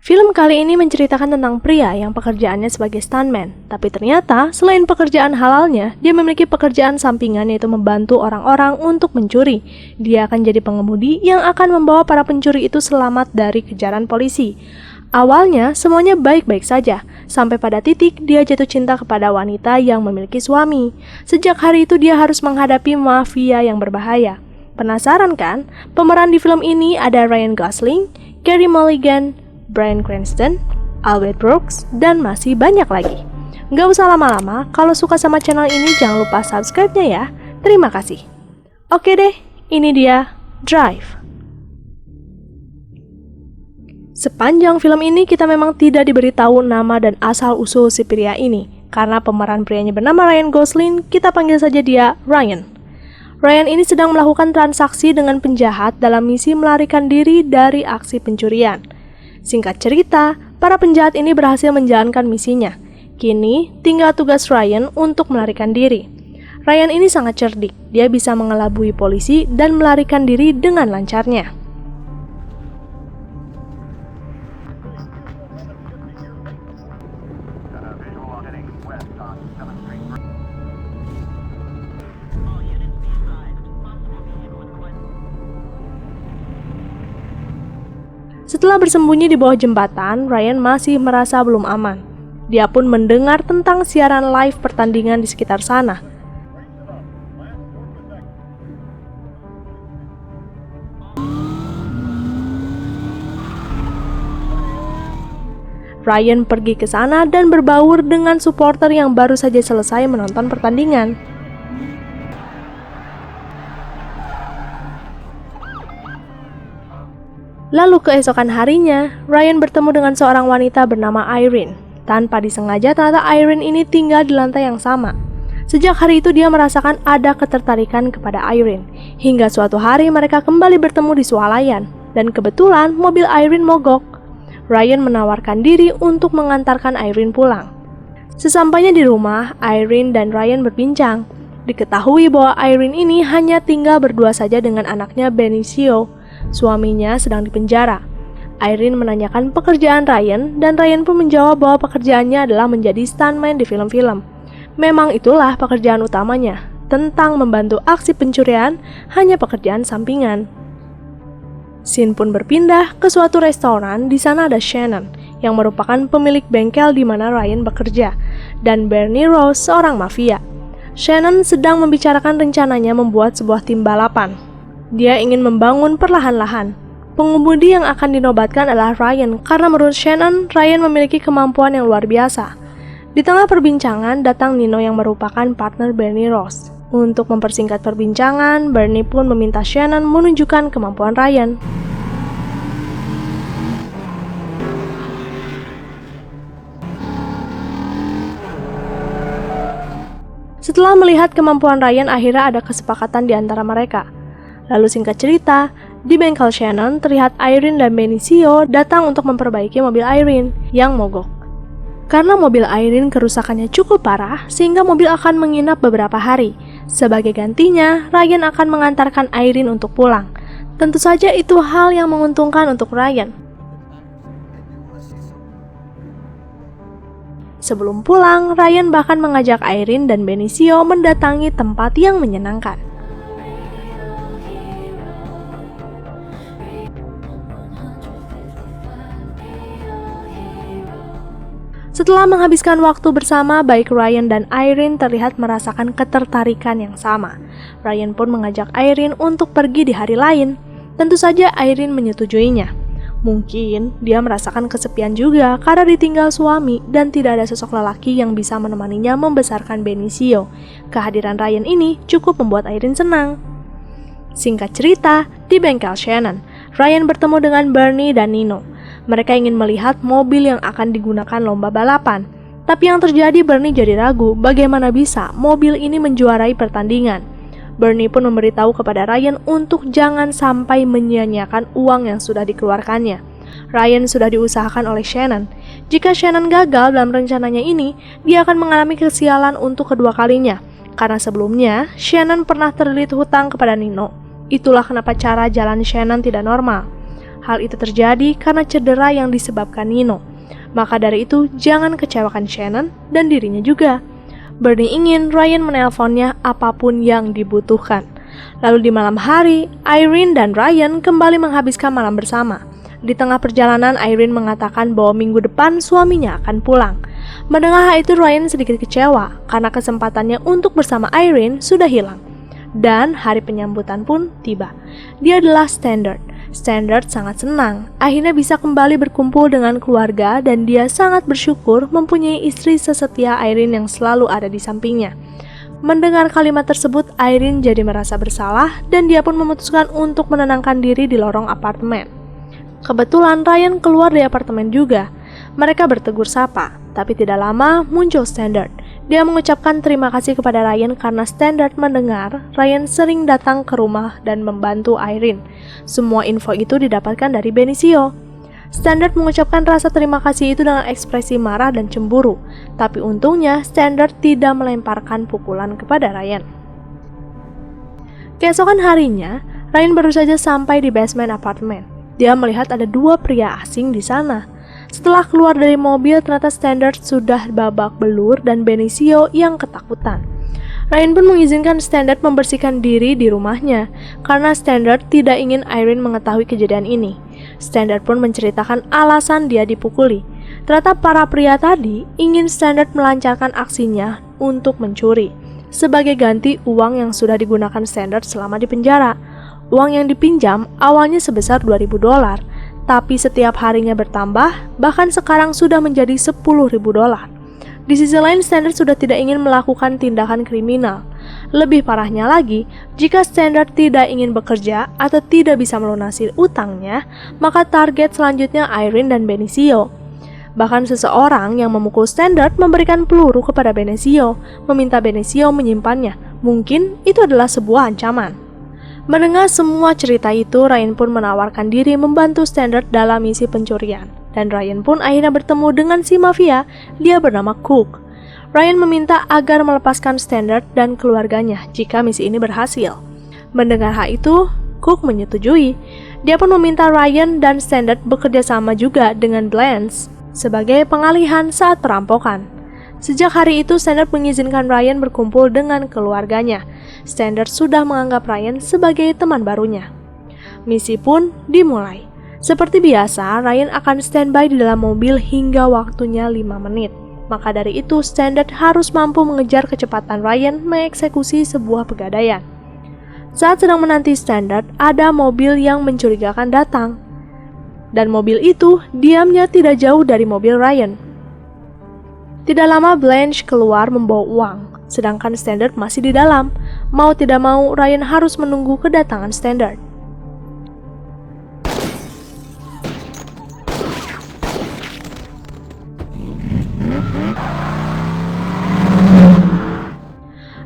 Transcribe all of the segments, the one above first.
Film kali ini menceritakan tentang pria yang pekerjaannya sebagai stuntman, tapi ternyata selain pekerjaan halalnya, dia memiliki pekerjaan sampingan yaitu membantu orang-orang untuk mencuri. Dia akan jadi pengemudi yang akan membawa para pencuri itu selamat dari kejaran polisi. Awalnya semuanya baik-baik saja, sampai pada titik dia jatuh cinta kepada wanita yang memiliki suami. Sejak hari itu dia harus menghadapi mafia yang berbahaya. Penasaran kan? Pemeran di film ini ada Ryan Gosling, Carey Mulligan, Bryan Cranston, Albert Brooks, dan masih banyak lagi. Nggak usah lama-lama, kalau suka sama channel ini jangan lupa subscribe-nya ya. Terima kasih. Oke deh, ini dia Drive. Sepanjang film ini kita memang tidak diberitahu nama dan asal-usul si pria ini. Karena pemeran prianya bernama Ryan Gosling, kita panggil saja dia Ryan. Ryan ini sedang melakukan transaksi dengan penjahat dalam misi melarikan diri dari aksi pencurian. Singkat cerita, para penjahat ini berhasil menjalankan misinya. Kini, tinggal tugas Ryan untuk melarikan diri. Ryan ini sangat cerdik, dia bisa mengelabui polisi dan melarikan diri dengan lancarnya. Setelah bersembunyi di bawah jembatan, Ryan masih merasa belum aman. Dia pun mendengar tentang siaran live pertandingan di sekitar sana. Ryan pergi ke sana dan berbaur dengan supporter yang baru saja selesai menonton pertandingan. Lalu keesokan harinya, Ryan bertemu dengan seorang wanita bernama Irene. Tanpa disengaja, ternyata Irene ini tinggal di lantai yang sama. Sejak hari itu dia merasakan ada ketertarikan kepada Irene. Hingga suatu hari mereka kembali bertemu di swalayan. Dan kebetulan mobil Irene mogok. Ryan menawarkan diri untuk mengantarkan Irene pulang. Sesampainya di rumah, Irene dan Ryan berbincang. Diketahui bahwa Irene ini hanya tinggal berdua saja dengan anaknya Benicio. Suaminya sedang dipenjara. Irene menanyakan pekerjaan Ryan dan Ryan pun menjawab bahwa pekerjaannya adalah menjadi stuntman di film-film. Memang itulah pekerjaan utamanya. Tentang membantu aksi pencurian hanya pekerjaan sampingan. Scene pun berpindah ke suatu restoran. Di sana ada Shannon yang merupakan pemilik bengkel di mana Ryan bekerja dan Bernie Rose seorang mafia. Shannon sedang membicarakan rencananya membuat sebuah tim balapan. Dia ingin membangun perlahan-lahan. Pengemudi yang akan dinobatkan adalah Ryan karena menurut Shannon, Ryan memiliki kemampuan yang luar biasa. Di tengah perbincangan, datang Nino yang merupakan partner Bernie Rose. Untuk mempersingkat perbincangan, Bernie pun meminta Shannon menunjukkan kemampuan Ryan. Setelah melihat kemampuan Ryan, akhirnya ada kesepakatan di antara mereka. Lalu singkat cerita, di bengkel Shannon terlihat Irene dan Benicio datang untuk memperbaiki mobil Irene yang mogok. Karena mobil Irene kerusakannya cukup parah, sehingga mobil akan menginap beberapa hari. Sebagai gantinya, Ryan akan mengantarkan Irene untuk pulang. Tentu saja itu hal yang menguntungkan untuk Ryan. Sebelum pulang, Ryan bahkan mengajak Irene dan Benicio mendatangi tempat yang menyenangkan. Setelah menghabiskan waktu bersama, baik Ryan dan Irene terlihat merasakan ketertarikan yang sama. Ryan pun mengajak Irene untuk pergi di hari lain. Tentu saja Irene menyetujuinya. Mungkin dia merasakan kesepian juga karena ditinggal suami dan tidak ada sosok lelaki yang bisa menemaninya membesarkan Benicio. Kehadiran Ryan ini cukup membuat Irene senang. Singkat cerita, di bengkel Shannon, Ryan bertemu dengan Bernie dan Nino. Mereka ingin melihat mobil yang akan digunakan lomba balapan. Tapi yang terjadi, Bernie jadi ragu bagaimana bisa mobil ini menjuarai pertandingan. Bernie pun memberitahu kepada Ryan untuk jangan sampai menyia-nyiakan uang yang sudah dikeluarkannya. Ryan sudah diusahakan oleh Shannon. Jika Shannon gagal dalam rencananya ini, dia akan mengalami kesialan untuk kedua kalinya. Karena sebelumnya, Shannon pernah terlilit hutang kepada Nino. Itulah kenapa cara jalan Shannon tidak normal. Hal itu terjadi karena cedera yang disebabkan Nino. Maka dari itu, jangan kecewakan Shannon dan dirinya juga. Bernie ingin Ryan menelponnya apapun yang dibutuhkan. Lalu di malam hari, Irene dan Ryan kembali menghabiskan malam bersama. Di tengah perjalanan, Irene mengatakan bahwa minggu depan suaminya akan pulang. Mendengar hal itu, Ryan sedikit kecewa karena kesempatannya untuk bersama Irene sudah hilang. Dan hari penyambutan pun tiba. Dia adalah Standard. Standard sangat senang akhirnya bisa kembali berkumpul dengan keluarga dan dia sangat bersyukur mempunyai istri sesetia Irene yang selalu ada di sampingnya. Mendengar kalimat tersebut, Irene jadi merasa bersalah dan dia pun memutuskan untuk menenangkan diri di lorong apartemen. Kebetulan Ryan keluar dari apartemen juga. Mereka bertegur sapa, tapi tidak lama muncul Standard. Dia mengucapkan terima kasih kepada Ryan karena Standard mendengar Ryan sering datang ke rumah dan membantu Irene. Semua info itu didapatkan dari Benicio. Standard mengucapkan rasa terima kasih itu dengan ekspresi marah dan cemburu, tapi untungnya Standard tidak melemparkan pukulan kepada Ryan. Keesokan harinya, Ryan baru saja sampai di basement apartemen. Dia melihat ada dua pria asing di sana. Setelah keluar dari mobil, ternyata Standard sudah babak belur dan Benicio yang ketakutan. Ryan pun mengizinkan Standard membersihkan diri di rumahnya, karena Standard tidak ingin Irene mengetahui kejadian ini. Standard pun menceritakan alasan dia dipukuli. Ternyata para pria tadi ingin Standard melancarkan aksinya untuk mencuri, sebagai ganti uang yang sudah digunakan Standard selama di penjara. Uang yang dipinjam awalnya sebesar $2.000, tapi setiap harinya bertambah, bahkan sekarang sudah menjadi $10.000. Di sisi lain, Standard sudah tidak ingin melakukan tindakan kriminal. Lebih parahnya lagi, jika Standard tidak ingin bekerja atau tidak bisa melunasi utangnya, maka target selanjutnya Irene dan Benicio. Bahkan seseorang yang memukul Standard memberikan peluru kepada Benicio, meminta Benicio menyimpannya. Mungkin itu adalah sebuah ancaman. Mendengar semua cerita itu, Ryan pun menawarkan diri membantu Standard dalam misi pencurian. Dan Ryan pun akhirnya bertemu dengan si mafia, dia bernama Cook. Ryan meminta agar melepaskan Standard dan keluarganya jika misi ini berhasil. Mendengar hal itu, Cook menyetujui. Dia pun meminta Ryan dan Standard bekerja sama juga dengan Blanche sebagai pengalihan saat perampokan. Sejak hari itu, Standard mengizinkan Ryan berkumpul dengan keluarganya. Standard sudah menganggap Ryan sebagai teman barunya. Misi pun dimulai. Seperti biasa, Ryan akan standby di dalam mobil hingga waktunya 5 menit. Maka dari itu, Standard harus mampu mengejar kecepatan Ryan mengeksekusi sebuah pegadaian. Saat sedang menanti Standard, ada mobil yang mencurigakan datang. Dan mobil itu diamnya tidak jauh dari mobil Ryan. Tidak lama Blanche keluar membawa uang, sedangkan Standard masih di dalam. Mau tidak mau, Ryan harus menunggu kedatangan Standard.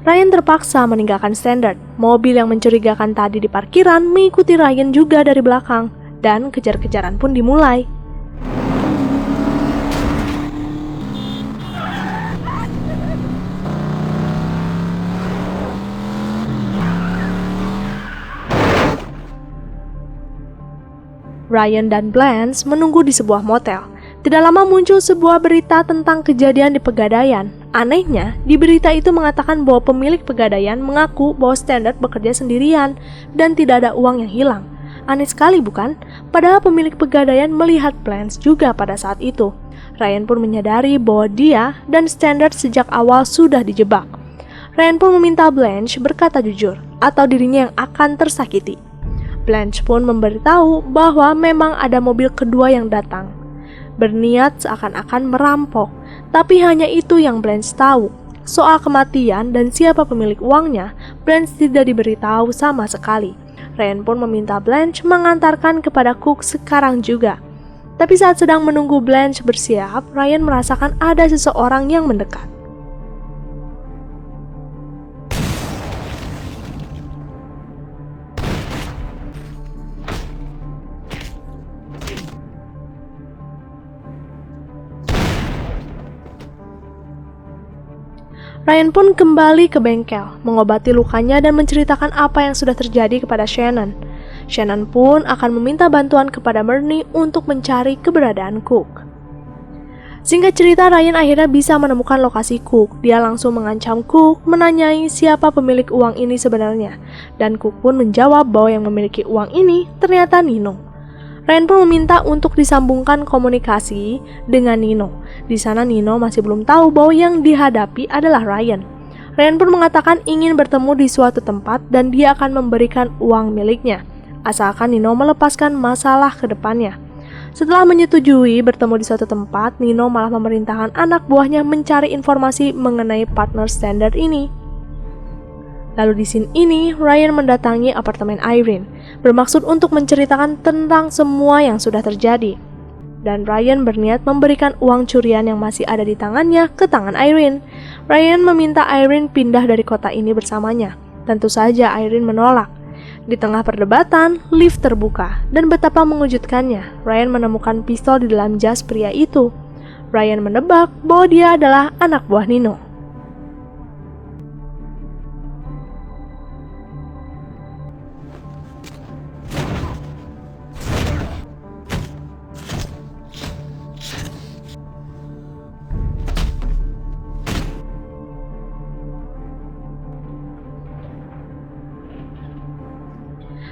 Ryan terpaksa meninggalkan Standard. Mobil yang mencurigakan tadi di parkiran mengikuti Ryan juga dari belakang, dan kejar-kejaran pun dimulai. Ryan dan Blanche menunggu di sebuah motel. Tidak lama muncul sebuah berita tentang kejadian di Pegadaian. Anehnya, di berita itu mengatakan bahwa pemilik Pegadaian mengaku bahwa Standard bekerja sendirian dan tidak ada uang yang hilang. Aneh sekali bukan? Padahal pemilik Pegadaian melihat Blanche juga pada saat itu. Ryan pun menyadari bahwa dia dan Standard sejak awal sudah dijebak. Ryan pun meminta Blanche berkata jujur atau dirinya yang akan tersakiti. Blanche pun memberitahu bahwa memang ada mobil kedua yang datang, berniat seakan-akan merampok, tapi hanya itu yang Blanche tahu. Soal kematian dan siapa pemilik uangnya, Blanche tidak diberitahu sama sekali. Ryan pun meminta Blanche mengantarkan kepada Cook sekarang juga. Tapi saat sedang menunggu Blanche bersiap, Ryan merasakan ada seseorang yang mendekat. Ryan pun kembali ke bengkel, mengobati lukanya dan menceritakan apa yang sudah terjadi kepada Shannon. Shannon pun akan meminta bantuan kepada Bernie untuk mencari keberadaan Cook. Singkat cerita, Ryan akhirnya bisa menemukan lokasi Cook. Dia langsung mengancam Cook, menanyai siapa pemilik uang ini sebenarnya. Dan Cook pun menjawab bahwa yang memiliki uang ini ternyata Nino. Ryan pun meminta untuk disambungkan komunikasi dengan Nino. Di sana Nino masih belum tahu bahwa yang dihadapi adalah Ryan. Ryan pun mengatakan ingin bertemu di suatu tempat dan dia akan memberikan uang miliknya, asalkan Nino melepaskan masalah ke depannya. Setelah menyetujui bertemu di suatu tempat, Nino malah memerintahkan anak buahnya mencari informasi mengenai partner standard ini. Lalu di scene ini, Ryan mendatangi apartemen Irene, bermaksud untuk menceritakan tentang semua yang sudah terjadi. Dan Ryan berniat memberikan uang curian yang masih ada di tangannya ke tangan Irene. Ryan meminta Irene pindah dari kota ini bersamanya. Tentu saja Irene menolak. Di tengah perdebatan, lift terbuka, dan betapa mengejutkannya, Ryan menemukan pistol di dalam jas pria itu. Ryan menebak bahwa dia adalah anak buah Nino.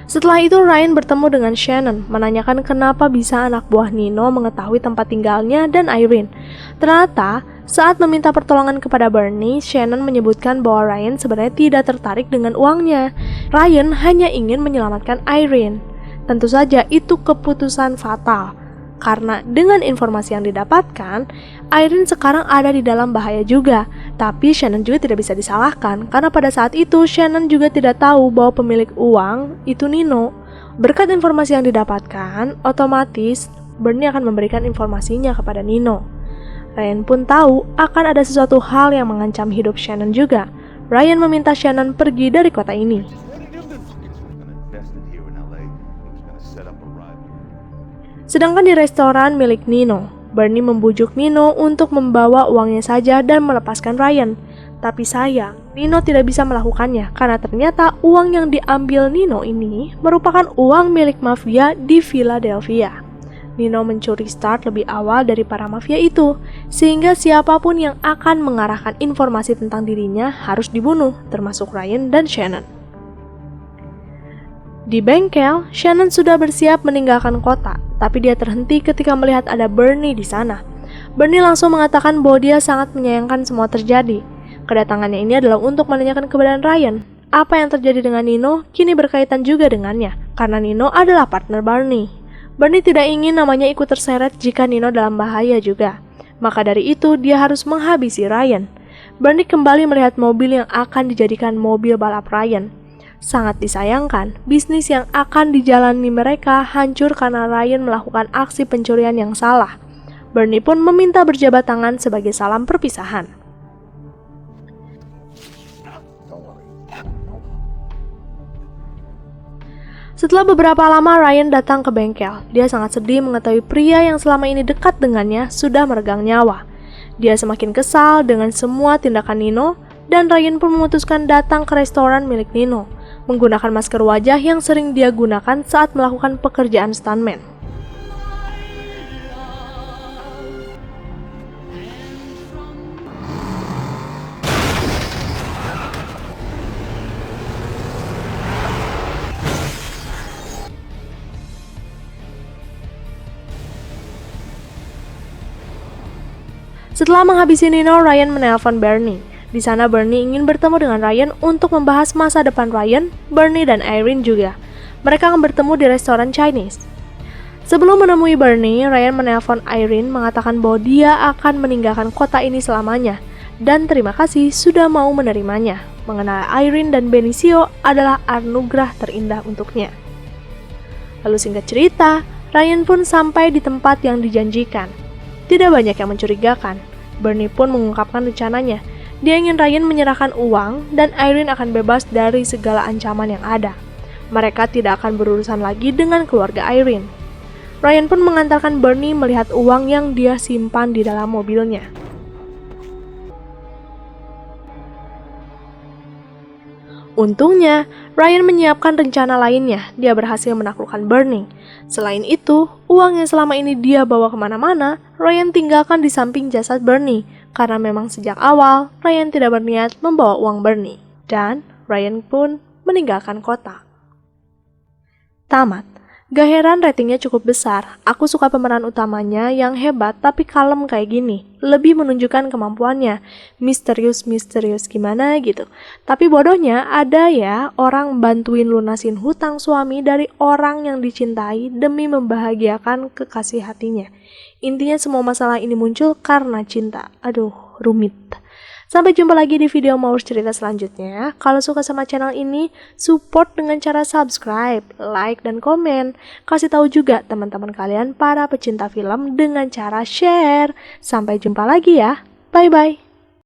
Setelah itu Ryan bertemu dengan Shannon, menanyakan kenapa bisa anak buah Nino mengetahui tempat tinggalnya dan Irene. Ternyata, saat meminta pertolongan kepada Bernie, Shannon menyebutkan bahwa Ryan sebenarnya tidak tertarik dengan uangnya. Ryan hanya ingin menyelamatkan Irene. Tentu saja itu keputusan fatal, karena dengan informasi yang didapatkan, Irene sekarang ada di dalam bahaya juga. Tapi Shannon juga tidak bisa disalahkan, karena pada saat itu Shannon juga tidak tahu bahwa pemilik uang itu Nino. Berkat informasi yang didapatkan, otomatis Bernie akan memberikan informasinya kepada Nino. Ryan pun tahu akan ada sesuatu hal yang mengancam hidup Shannon juga. Ryan meminta Shannon pergi dari kota ini. Sedangkan di restoran milik Nino, Bernie membujuk Nino untuk membawa uangnya saja dan melepaskan Ryan. Tapi sayang, Nino tidak bisa melakukannya karena ternyata uang yang diambil Nino ini merupakan uang milik mafia di Philadelphia. Nino mencuri start lebih awal dari para mafia itu, sehingga siapapun yang akan mengarahkan informasi tentang dirinya harus dibunuh, termasuk Ryan dan Shannon. Di bengkel, Shannon sudah bersiap meninggalkan kota, tapi dia terhenti ketika melihat ada Bernie di sana. Bernie langsung mengatakan bahwa dia sangat menyayangkan semua terjadi. Kedatangannya ini adalah untuk menanyakan keberadaan Ryan. Apa yang terjadi dengan Nino kini berkaitan juga dengannya, karena Nino adalah partner Bernie. Bernie tidak ingin namanya ikut terseret jika Nino dalam bahaya juga. Maka dari itu, dia harus menghabisi Ryan. Bernie kembali melihat mobil yang akan dijadikan mobil balap Ryan. Sangat disayangkan, bisnis yang akan dijalani mereka hancur karena Ryan melakukan aksi pencurian yang salah. Bernie pun meminta berjabat tangan sebagai salam perpisahan. Setelah beberapa lama Ryan datang ke bengkel. Dia sangat sedih mengetahui pria yang selama ini dekat dengannya sudah meregang nyawa. Dia semakin kesal dengan semua tindakan Nino, dan Ryan pun memutuskan datang ke restoran milik Nino, menggunakan masker wajah yang sering dia gunakan saat melakukan pekerjaan stuntman. Setelah menghabisi Nino, Ryan menelpon Bernie. Di sana Bernie ingin bertemu dengan Ryan untuk membahas masa depan Ryan, Bernie, dan Irene juga. Mereka akan bertemu di restoran Chinese. Sebelum menemui Bernie, Ryan menelpon Irene mengatakan bahwa dia akan meninggalkan kota ini selamanya, dan terima kasih sudah mau menerimanya. Mengenal Irene dan Benicio adalah anugerah terindah untuknya. Lalu singkat cerita, Ryan pun sampai di tempat yang dijanjikan. Tidak banyak yang mencurigakan. Bernie pun mengungkapkan rencananya. Dia ingin Ryan menyerahkan uang dan Irene akan bebas dari segala ancaman yang ada. Mereka tidak akan berurusan lagi dengan keluarga Irene. Ryan pun mengantarkan Bernie melihat uang yang dia simpan di dalam mobilnya. Untungnya, Ryan menyiapkan rencana lainnya. Dia berhasil menaklukkan Bernie. Selain itu, uang yang selama ini dia bawa kemana-mana, Ryan tinggalkan di samping jasad Bernie. Karena memang sejak awal, Ryan tidak berniat membawa uang Bernie. Dan Ryan pun meninggalkan kota. Tamat. Gak heran ratingnya cukup besar. Aku suka pemeran utamanya yang hebat tapi kalem kayak gini. Lebih menunjukkan kemampuannya. Misterius gimana gitu. Tapi bodohnya ada ya orang bantuin lunasin hutang suami dari orang yang dicintai demi membahagiakan kekasih hatinya. Intinya semua masalah ini muncul karena cinta. Aduh, rumit. Sampai jumpa lagi di video Maur's cerita selanjutnya. Kalau suka sama channel ini, support dengan cara subscribe, like, dan komen. Kasih tahu juga teman-teman kalian para pecinta film dengan cara share. Sampai jumpa lagi ya. Bye-bye.